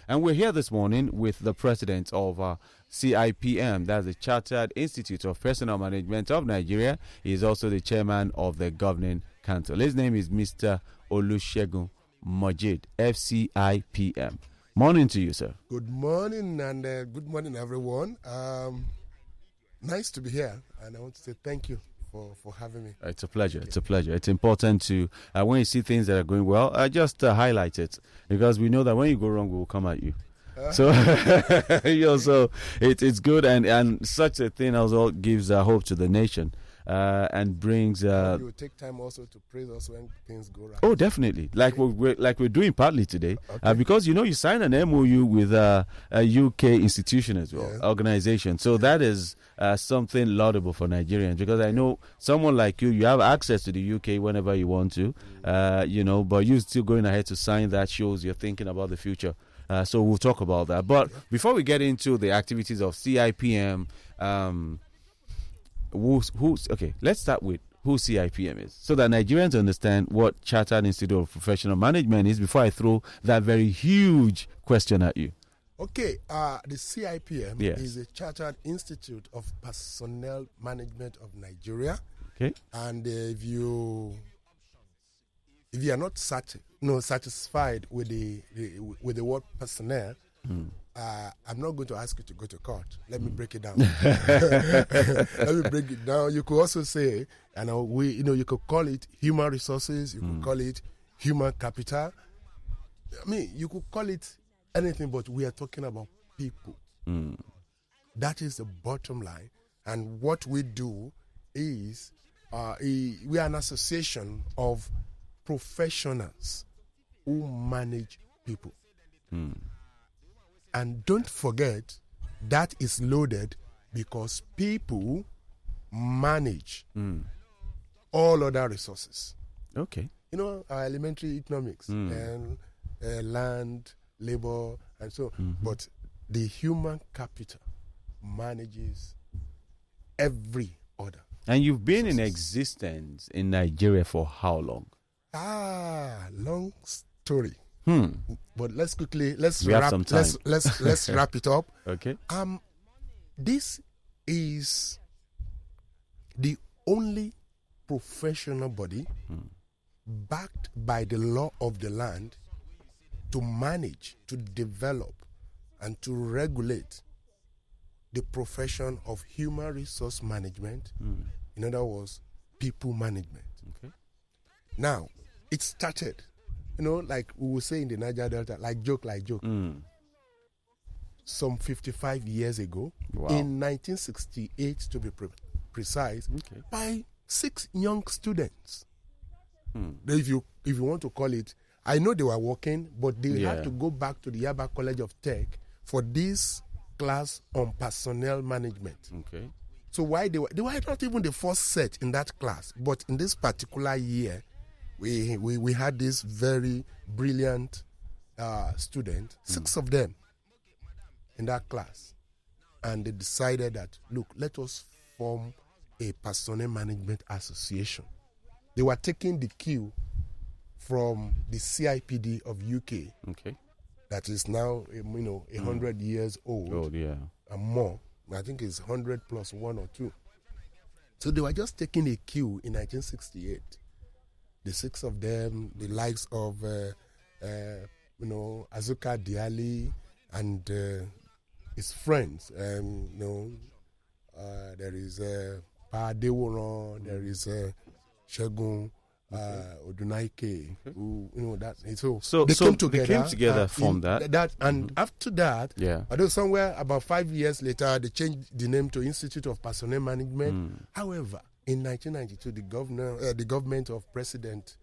And we're here this morning with the president of CIPM, that's the Chartered Institute of Personnel Management of Nigeria. He is also the chairman of the governing council. His name is Mr. Olusegun Mojeed, FCIPM. Morning to you, sir. Good morning, and good morning, everyone. Nice to be here, and I want to say thank you for having me. It's a pleasure. It's a pleasure. It's important to, when you see things that are going well, just highlight it, because we know that when you go wrong, we will come at you. So, so it's good, and such a thing also gives hope to the nation. And brings. You will take time also to praise us when things go right. Oh, definitely. Like we're doing partly today, because you signed an MoU with a UK institution as well, organization. So that is something laudable for Nigerians, because I know someone like you have access to the UK whenever you want to, but you still going ahead to sign that shows you're thinking about the future. So we'll talk about that. But before we get into the activities of CIPM, let's start with who CIPM is, so that Nigerians understand what Chartered Institute of Professional Management is, before I throw that very huge question at you. Okay, the CIPM is a Chartered Institute of Personnel Management of Nigeria. Okay, and if you are not satisfied with the word personnel, I'm not going to ask you to go to court. Let me break it down. Let me break it down. You could also say, you could call it human resources. You could call it human capital. I mean, you could call it anything, but we are talking about people. That is the bottom line. And what we do is, we are an association of professionals who manage people. And don't forget, that is loaded, because people manage all other resources. Okay. Our elementary economics and land, labor, and so on. But the human capital manages every other. And you've been in existence in Nigeria for how long? Long story. But let's wrap it up. Okay. This is the only professional body backed by the law of the land to manage, to develop, and to regulate the profession of human resource management. In other words, people management. Okay. Now, it started, like we will say in the Niger Delta, like joke. Some 55 years ago, in 1968 to be precise, by 6 young students. If you want to call it, I know they were working, but they had to go back to the Yaba College of Tech for this class on personnel management. Okay. So why they were not even the first set in that class, but in this particular year, we had this very brilliant student, 6 of them in that class, and they decided that, look, let us form a personnel management association. They were taking the cue from the CIPD of UK, that is now 100 years old, and more. I think it's 100 plus 1 or 2. So they were just taking a cue in 1968. The 6 of them, the likes of Azuka Diali and his friends. There is Pa Deworan, there is Shegun Odunaike, so they came together, from that. And after that, although somewhere about 5 years later, they changed the name to Institute of Personnel Management. However, in 1992, the government of President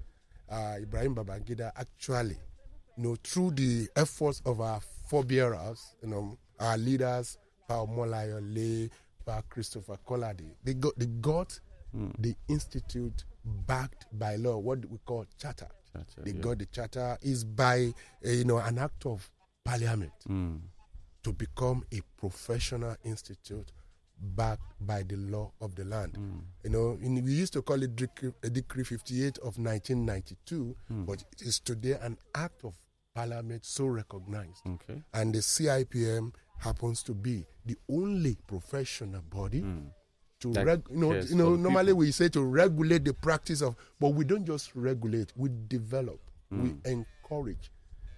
Ibrahim Babangida actually, through the efforts of our forebearers, our leaders, Pa Omolayo Le, Pa Christopher Kolade, they got the institute backed by law, what we call charter. They got the charter is by an act of parliament to become a professional institute backed by the law of the land. We used to call it Decree 58 of 1992, but it is today an act of Parliament so recognized. Okay. And the CIPM happens to be the only professional body to normally we say to regulate the practice of, but we don't just regulate, we develop, we encourage.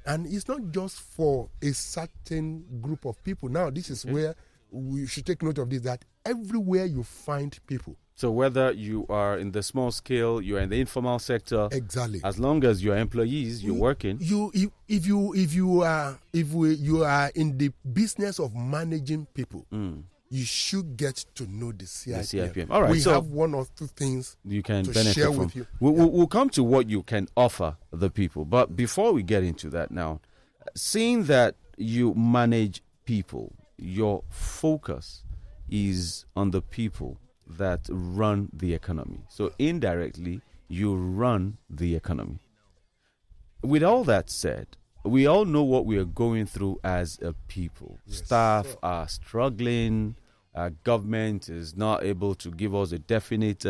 And it's not just for a certain group of people. Now, this is where we should take note of this, that everywhere you find people. So whether you are in the small scale, you're in the informal sector, exactly. As long as you're employees, you're working. If you are in the business of managing people, you should get to know the CIPM. All right, we have one or two things you can to benefit share from. with you. We'll come to what you can offer the people. But before we get into that now, seeing that you manage people, your focus is on the people that run the economy. So indirectly, you run the economy. With all that said, we all know what we are going through as a people. Yes, Staff are struggling. Government is not able to give us a definite,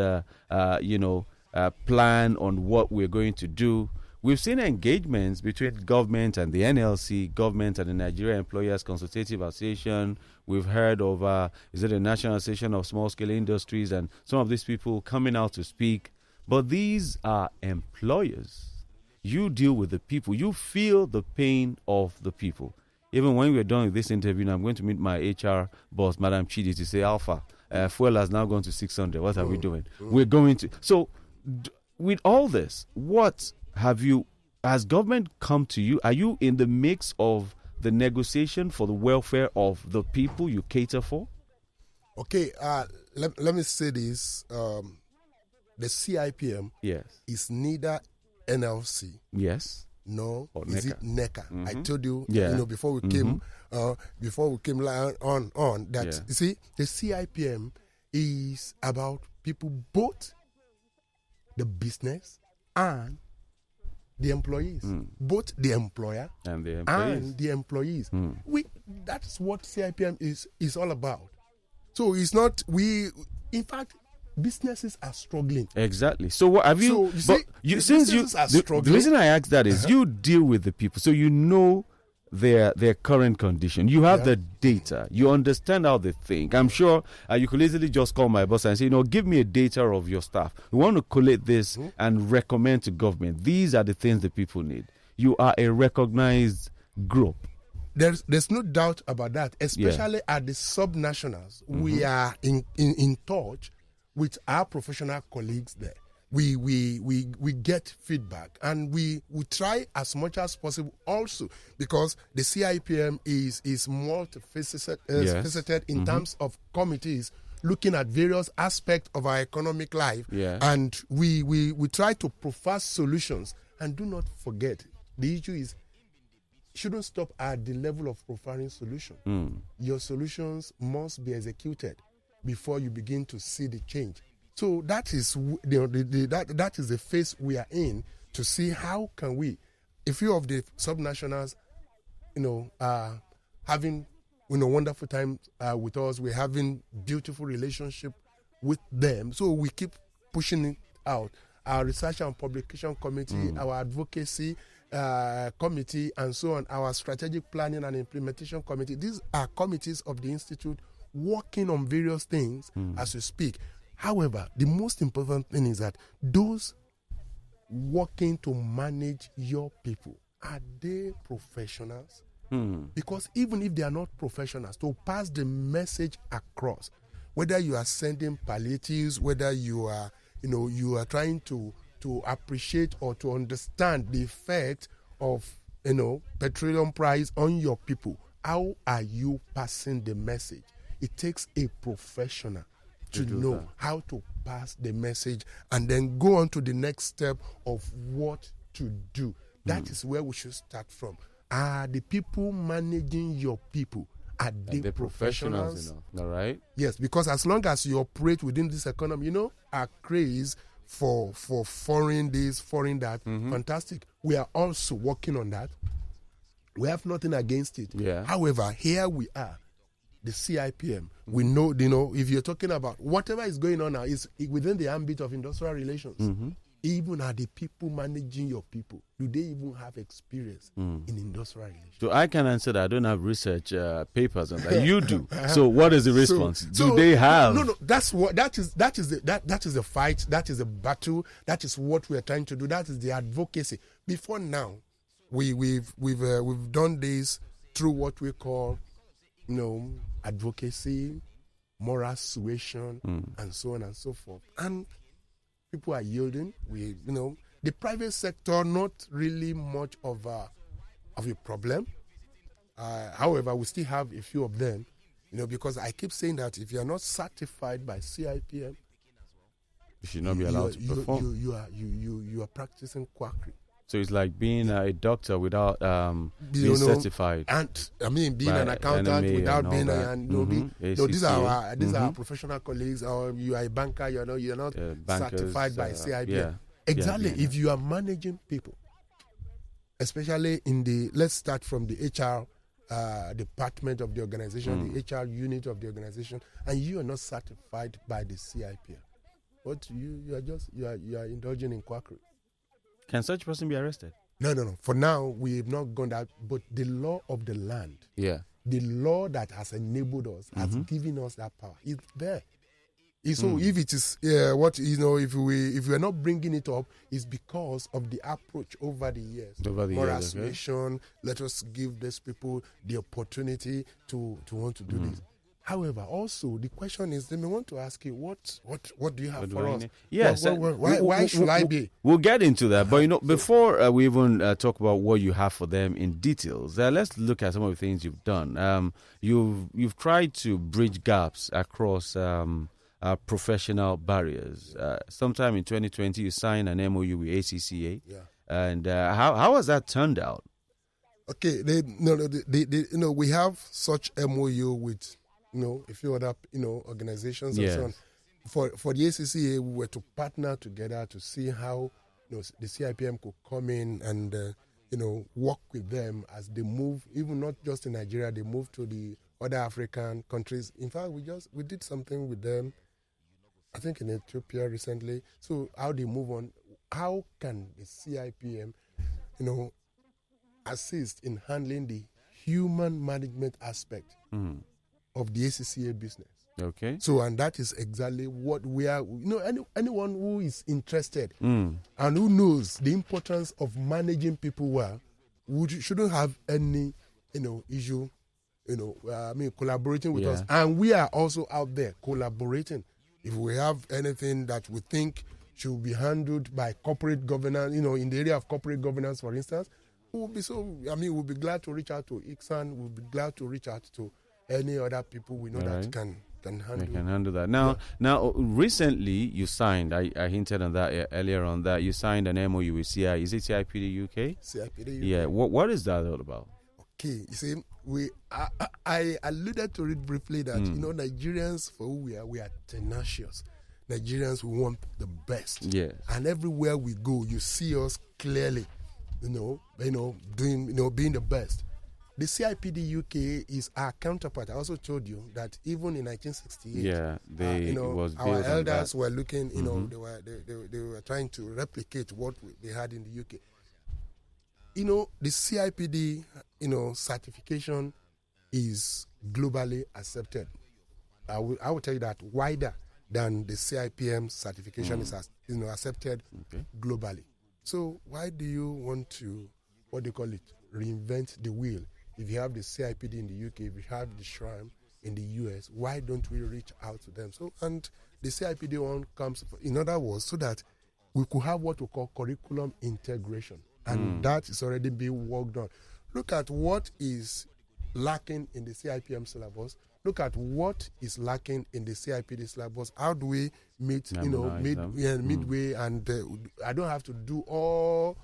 plan on what we're going to do. We've seen engagements between government and the NLC, government and the Nigeria Employers Consultative Association. We've heard of, the National Association of Small Scale Industries, and some of these people coming out to speak. But these are employers. You deal with the people. You feel the pain of the people. Even when we're done with this interview, now I'm going to meet my HR boss, Madam Chidi, to say, Alpha, fuel has now gone to 600. What are we doing? We're going to... So, with all this, what has government come to you? Are you in the mix of the negotiation for the welfare of the people you cater for? Okay, let me say this. The CIPM is neither NLC. Yes. No, or is NECA. it NECA? I told you, before we came on that. You see, the CIPM is about people, both the business and the employees, both the employer and the employees. That's what CIPM is all about. So it's not in fact, businesses are struggling. Exactly. So what have you? So the reason I ask that is you deal with the people, so you know their current condition. You have the data. You understand how they think. I'm sure you could easily just call my boss and say, give me a data of your staff. We want to collate this and recommend to government. These are the things the people need. You are a recognized group. There's no doubt about that, especially at the subnationals. We are in touch with our professional colleagues there. We get feedback, and we try as much as possible also, because the CIPM is multifaceted in terms of committees looking at various aspects of our economic life, and we try to provide solutions. And do not forget, the issue is shouldn't stop at the level of providing solutions. Your solutions must be executed before you begin to see the change. So that is that is the phase we are in, to see how can we, a few of the subnationals, are having wonderful time with us. We're having beautiful relationship with them. So we keep pushing it out. Our research and publication committee, our advocacy committee, and so on, our strategic planning and implementation committee. These are committees of the Institute working on various things as we speak. However, the most important thing is that those working to manage your people, are they professionals? Because even if they are not professionals, to pass the message across, whether you are sending palliatives, whether you are, you are trying to appreciate or to understand the effect of, petroleum price on your people, how are you passing the message? It takes a professional to know how to pass the message and then go on to the next step of what to do. That is where we should start from. Are the people managing your people, are they professionals? All right. Yes, because as long as you operate within this economy, our craze for foreign this, foreign that, fantastic. We are also working on that. We have nothing against it. Yeah. However, here we are. The CIPM, we know, if you're talking about whatever is going on now is within the ambit of industrial relations. Even are the people managing your people, do they even have experience in industrial relations? So I can answer that. I don't have research papers on that. You do. So what is the response? Do they have? No. That is the fight. That is the battle. That is what we are trying to do. That is the advocacy. Before now, we've done this through what we call, advocacy, moral suasion, and so on and so forth. And people are yielding. The private sector, not really much of a problem. However, we still have a few of them, because I keep saying that if you are not certified by CIPM, you should not be allowed to perform. You are practicing quackery. So it's like being a doctor without being certified, and being an accountant without being these are our professional colleagues. Or you are a banker, you're not certified by CIPM. Yeah. Exactly. If you are managing people, especially let's start from the HR department of the organization, the HR unit of the organization, and you are not certified by the CIPM, but you are indulging in quackery. Can such a person be arrested? No. For now, we have not gone that. But the law of the land, the law that has enabled us, has given us that power, is there. So if it is if we are not bringing it up, it's because of the approach over the years. Moral suasion. Let us give these people the opportunity to want to do this. However, also the question is, they may want to ask you, what do you have for us? Yes. Why should I be? We'll get into that, but before we even talk about what you have for them in details, let's look at some of the things you've done. You've tried to bridge gaps across professional barriers. Sometime in 2020, you signed an MoU with ACCA. Yeah. And how has that turned out? Okay, we have such MoU with a few other organizations and so on. For the ACCA, we were to partner together to see how the CIPM could come in and work with them as they move, even not just in Nigeria, they move to the other African countries. In fact, we did something with them, I think in Ethiopia recently. So how they move on, how can the CIPM, assist in handling the human management aspect of the ACCA business? Okay. So, and that is exactly what we are. Anyone who is interested and who knows the importance of managing people well, shouldn't have any, issue, collaborating with us. And we are also out there collaborating. If we have anything that we think should be handled by corporate governance, in the area of corporate governance, for instance, we'll be glad to reach out to ICSAN. We'll be glad to reach out to any other people we know that can handle. They can handle that. Now, recently you signed. I hinted on that earlier on that you signed an MoU with CI. Is it CIPD UK? CIPD UK. Yeah. What is that all about? Okay, you see, I alluded to it briefly that Nigerians, for who we are tenacious. Nigerians, we want the best. Yes. And everywhere we go, you see us clearly, doing, being the best. The CIPD UK is our counterpart. I also told you that even in 1968, our elders were looking, they were trying to replicate what they had in the UK. The CIPD, certification is globally accepted. I will tell you that wider than the CIPM certification is accepted globally. So why do you want to, reinvent the wheel? If you have the CIPD in the UK, if you have the SHRAM in the US, why don't we reach out to them? So, and the CIPD one comes, in other words, so that we could have what we call curriculum integration. And that is already being worked on. Look at what is lacking in the CIPM syllabus. Look at what is lacking in the CIPD syllabus. How do we meet, midway, and I don't have to do all,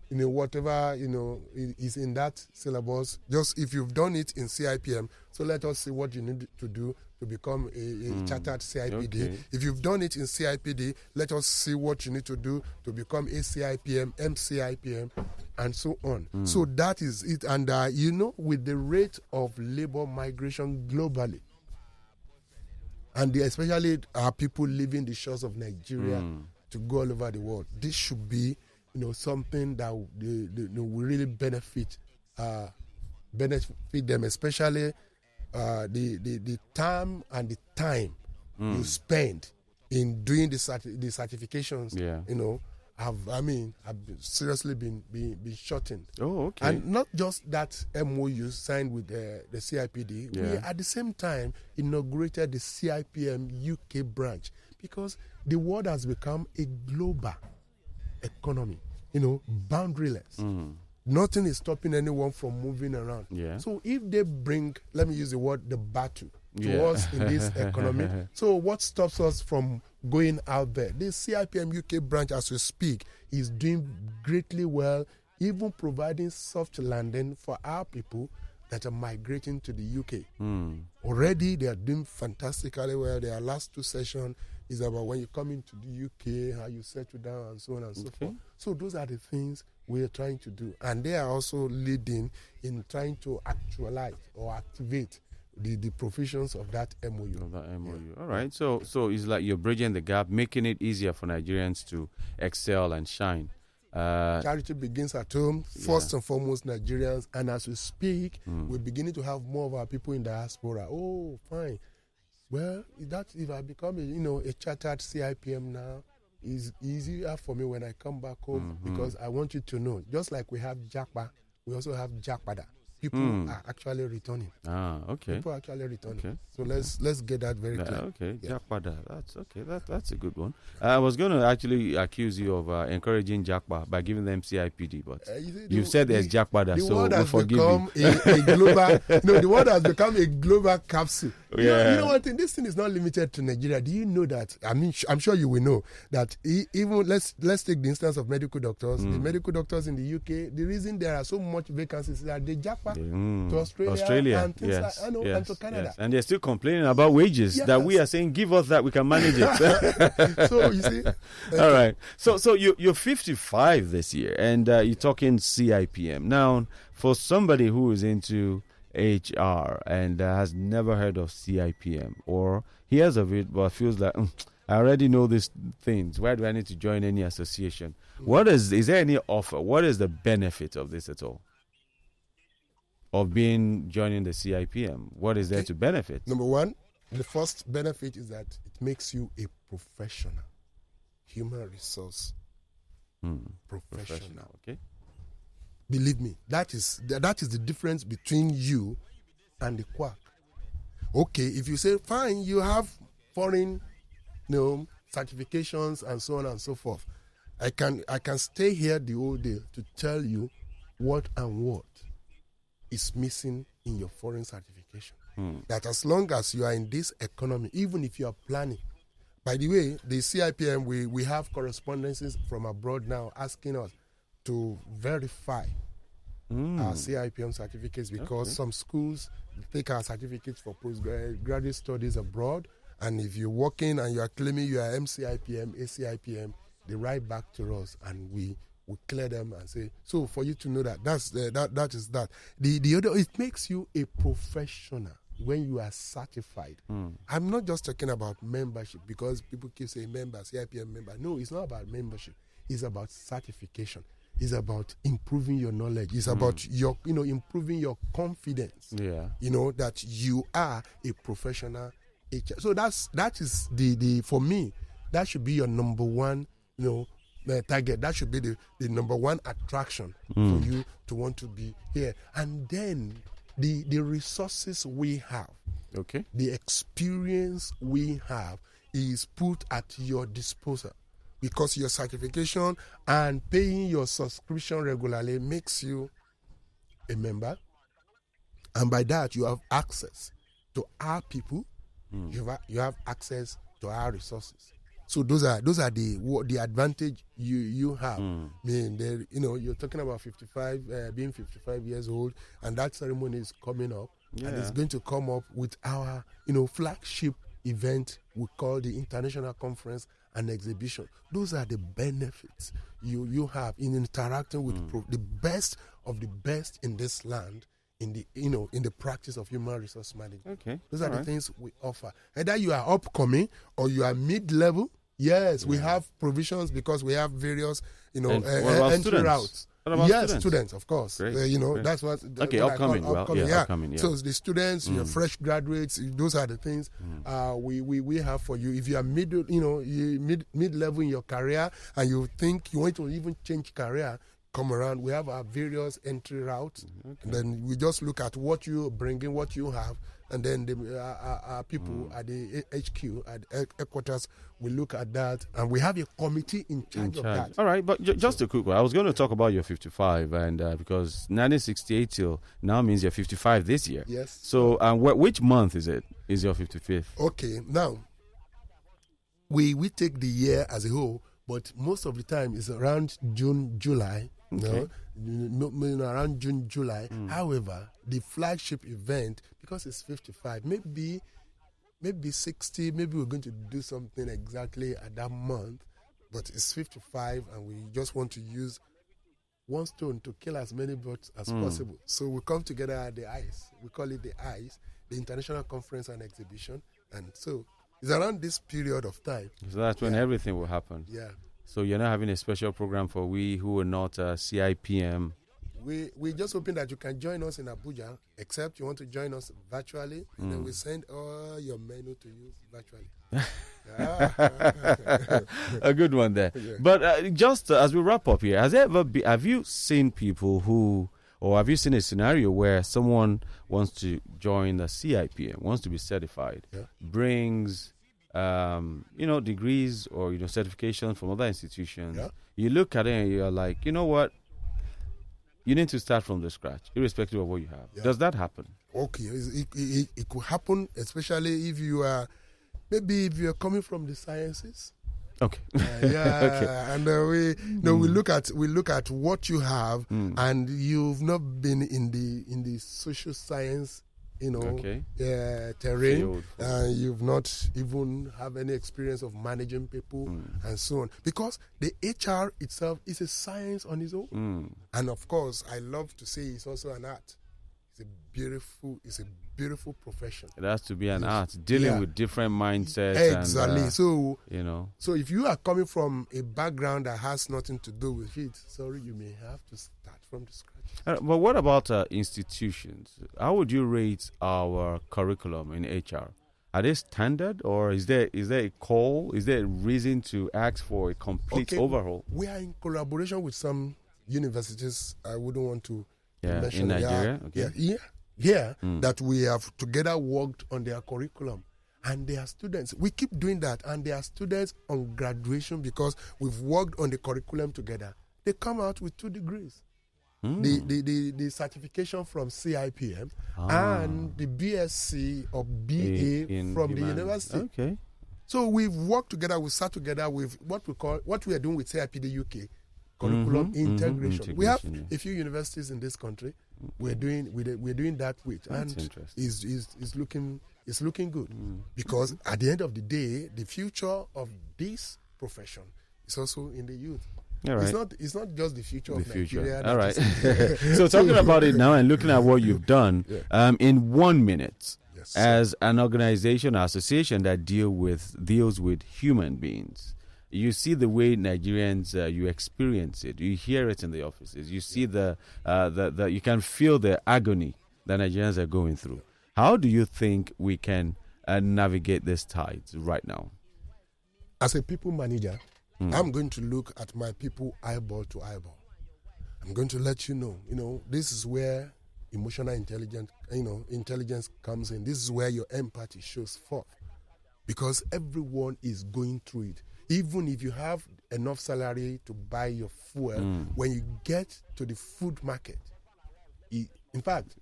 whatever, is in that syllabus. Just if you've done it in CIPM, so let us see what you need to do to become a chartered CIPD. Okay. If you've done it in CIPD, let us see what you need to do to become a CIPM, MCIPM, and so on. So that is it. And, with the rate of labor migration globally, and especially our people leaving the shores of Nigeria to go all over the world. This should be, something that will really benefit them, especially the time and the time you spend in doing the certifications. Have seriously been shortened. Oh, okay. And not just that MoU signed with the CIPD, we at the same time inaugurated the CIPM UK branch, because the world has become a global economy, boundaryless. Nothing is stopping anyone from moving around. So if they bring, let me use the word, the battle to us in this economy, so what stops us from going out there? The CIPM UK branch, as we speak, is doing greatly well, even providing soft landing for our people that are migrating to the UK. Already they are doing fantastically well. Their last 2 sessions is about when you come into the UK, how you settle down, and so on and so forth. So those are the things we are trying to do. And they are also leading in trying to actualize or activate the provisions of that MoU. All right. So it's like you're bridging the gap, making it easier for Nigerians to excel and shine. Charity begins at home, first and foremost Nigerians. And as we speak, we're beginning to have more of our people in diaspora. Oh, fine. Well, if I become a chartered CIPM now, is easier for me when I come back home, because I want you to know, just like we have JAPA, we also have JAPADA. People are actually returning. People are actually returning. Okay. So let's get that very clear. JAPADA. That's okay. That's a good one. I was going to actually accuse you of encouraging JAPA by giving them CIPD, but you've said there's JAPADA, so we'll forgive you. A global, the world has become a global capsule. You know one thing, this thing is not limited to Nigeria. Do you know that? I mean, I'm sure you will know that even let's take the instance of medical doctors. The medical doctors in the UK, the reason there are so much vacancies is that they JAPA to Australia and things and to Canada. And they're still complaining about wages that we are saying, give us that, we can manage it. So you see. All right. So you're 55 this year, and you're talking CIPM. Now, for somebody who is into HR and has never heard of CIPM, or hears of it but feels like, I already know these things, why do I need to join any association? Is there any offer? What is the benefit of this at all? Of joining the CIPM? What is there to benefit? Number one, the first benefit is that it makes you a professional, human resource professional. Okay. Believe me, that is the difference between you and the quack. Okay, if you say, fine, you have foreign, certifications and so on and so forth, I can stay here the whole day to tell you what is missing in your foreign certification. That as long as you are in this economy, even if you are planning. By the way, the CIPM, we have correspondences from abroad now asking us to verify our CIPM certificates, because some schools take our certificates for postgraduate studies abroad, and if you're working and you are claiming you are MCIPM, ACIPM, they write back to us and we clear them and say, so for you to know that that is that. The other, it makes you a professional when you are certified. I'm not just talking about membership, because people keep saying member, CIPM member. No, it's not about membership. It's about certification. It's about improving your knowledge. It's about your, improving your confidence. That you are a professional HR. So that is the for me, that should be your number one, target. That should be the number one attraction for you to want to be here. And then the resources we have, the experience we have is put at your disposal, because your certification and paying your subscription regularly makes you a member, and by that you have access to our people. You have access to our resources. So those are the advantage you have. I mean, you're talking about 55, being 55 years old, and that ceremony is coming up, and it's going to come up with our flagship event we call the International Conference and Exhibition. Those are the benefits you have in interacting with the best of the best in this land, in the practice of human resource management. Those are the things we offer. Either you are upcoming or you are mid-level, Yes, we have provisions because we have various, entry routes. Yes, students, of course. Great. That's what. Upcoming. Upcoming. So the students, your fresh graduates, those are the things we have for you. If you are mid-level in your career and you think you want to even change career, come around. We have our various entry routes. And then we just look at what you bring in, what you have, and then our people at the HQ, at headquarters, we look at that, and we have a committee in charge of that. All right, but just a quick one. I was going to talk about your 55, and because 1968 till now means you're 55 this year. Yes. So, which month is it? Is your 55th? Okay, now, we take the year as a whole, but most of the time it's around June, July. Around June, July. However, the flagship event, because it's 55, maybe 60, maybe we're going to do something exactly at that month, but it's 55 and we just want to use one stone to kill as many birds as possible. So we come together at the ICE. We call it the ICE, the International Conference and Exhibition. And so it's around this period of time. So that's when everything will happen. Yeah. So you're not having a special program for we who are not CIPM? We're just hoping that you can join us in Abuja, except you want to join us virtually, and then we send all your menu to you virtually. A good one there. Yeah. But just as we wrap up here, have you seen people who, or have you seen a scenario where someone wants to join the CIPM, wants to be certified, brings degrees or certification from other institutions? You look at it and you're like, you know what? You need to start from the scratch, irrespective of what you have. Does that happen? Okay, it could happen, especially if you are, maybe if you are coming from the sciences. Okay. Okay. And we look at what you have, and you've not been in the social science, terrain, and you've not even have any experience of managing people and so on. Because the HR itself is a science on its own. And of course, I love to say it's also an art. It's a beautiful profession. It has to be an art, dealing with different mindsets. Exactly. And, so if you are coming from a background that has nothing to do with it, sorry, you may have to start from the scratch. But what about institutions? How would you rate our curriculum in HR? Are they standard, or is there a call? Is there a reason to ask for a complete overhaul? We are in collaboration with some universities. I wouldn't want to mention in Nigeria. That we have together worked on their curriculum. And their students, we keep doing that, and their students on graduation, because we've worked on the curriculum together, they come out with 2 degrees. The certification from CIPM and the BSc or BA from the university. Okay. So we've worked together, we sat together with what we are doing with CIPD UK, curriculum integration. We have a few universities in this country. We're doing that with, and is looking good, because at the end of the day, the future of this profession is also in the youth. All right. It's not just the future of Nigeria. All right. So talking about it now and looking at what you've done, in 1 minute, as an organization or association that deals with human beings, you see the way Nigerians, you experience it. You hear it in the offices. You see you can feel the agony that Nigerians are going through. How do you think we can navigate this tides right now? As a people manager, I'm going to look at my people eyeball to eyeball. I'm going to let you know, this is where emotional intelligence comes in. This is where your empathy shows forth, because everyone is going through it. Even if you have enough salary to buy your fuel, when you get to the food market, in fact,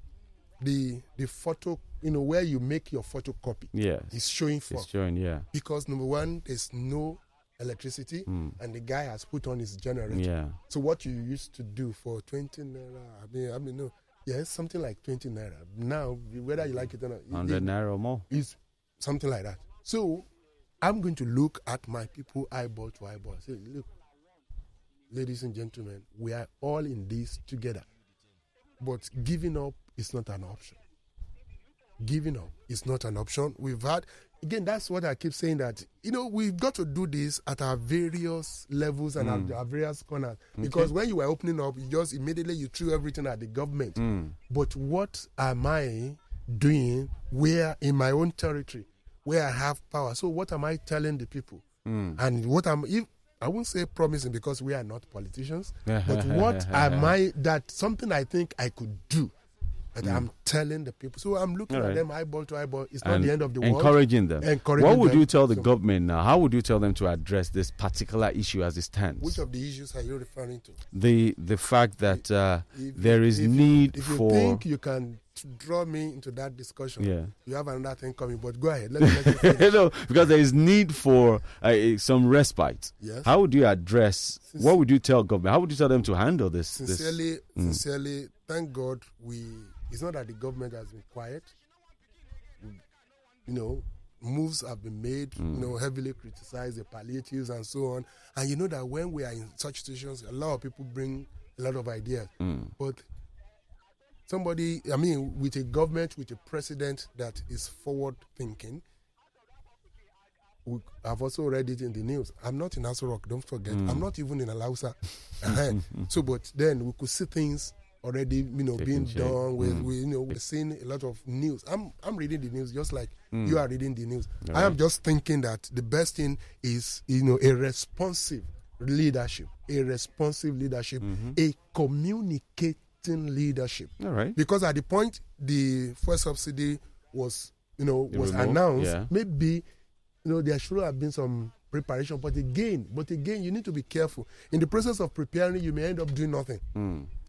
the photo, where you make your photocopy, is showing forth. It's showing, because number one, there's no electricity, and the guy has put on his generator. So what you used to do for 20 naira, something like 20 naira. Now, whether you like it or not, 100 naira or more, is something like that. So I'm going to look at my people eyeball to eyeball. Say, look, ladies and gentlemen, we are all in this together. But giving up is not an option. Giving up is not an option. We've had again, that's what I keep saying, that, we've got to do this at our various levels and at our various corners. Because when you were opening up, you just immediately you threw everything at the government. But what am I doing where in my own territory, where I have power? So what am I telling the people? And I won't say promising because we are not politicians, but what am I, that something I think I could do that I'm telling the people. So I'm looking at them eyeball to eyeball. It's not the end of the world. Encouraging them. What would you tell the government now? How would you tell them to address this particular issue as it stands? Which of the issues are you referring to? The fact that there is need for... If you think you can draw me into that discussion, you have another thing coming, but go ahead. Let me finish. No, because there is need for some respite. Yes. How would you address... what would you tell government? How would you tell them to handle this? Sincerely, thank God it's not that the government has been quiet. Moves have been made, heavily criticized, the palliatives and so on. And you know that when we are in such situations, a lot of people bring a lot of ideas. But with a government, with a president that is forward thinking, I've also read it in the news. I'm not in Aso Rock, don't forget. I'm not even in Alausa. So, but then we could see things already, being done. We're seeing a lot of news. I'm reading the news just like you are reading the news. I am just thinking that the best thing is, a responsive leadership, a communicating leadership. All right. Because at the point the fuel subsidy was announced, maybe, there should have been some preparation, but again, you need to be careful. In the process of preparing, you may end up doing nothing.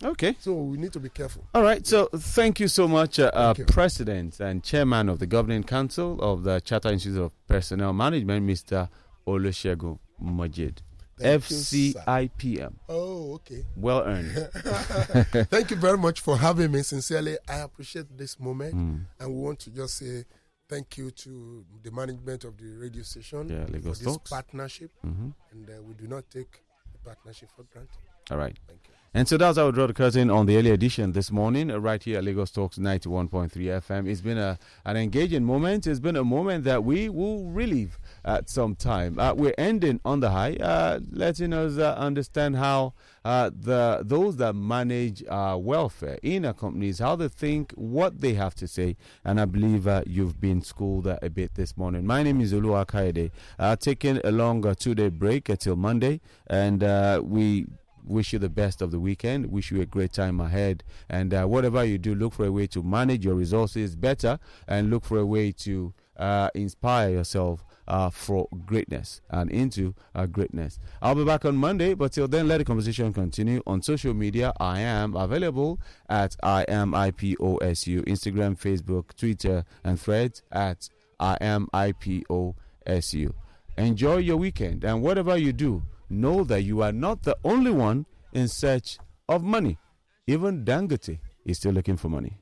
Okay. So we need to be careful. All right. So thank you so much, President and Chairman of the Governing Council of the Chartered Institute of Personnel Management, Mr. Olusegun Mojeed. FCIPM. Oh, okay. Well earned. Thank you very much for having me. Sincerely, I appreciate this moment, and we want to just say thank you to the management of the radio station for this partnership, and we do not take the partnership for granted. All right. Thank you. And so that's how we draw the curtain on the early edition this morning, right here at Lagos Talks 91.3 FM. It's been an engaging moment. It's been a moment that we will relive at some time. We're ending on the high, letting us understand how those that manage welfare in our companies, how they think, what they have to say. And I believe you've been schooled a bit this morning. My name is Olu Akaide. Taking a long 2-day break until Monday, and we wish you the best of the weekend. Wish you a great time ahead. And whatever you do, look for a way to manage your resources better, and look for a way to inspire yourself for greatness and into greatness. I'll be back on Monday, but till then, let the conversation continue on social media. I am available at IamIPOSU, Instagram, Facebook, Twitter, and Threads at IamIPOSU. Enjoy your weekend, and whatever you do, know that you are not the only one in search of money. Even Dangote is still looking for money.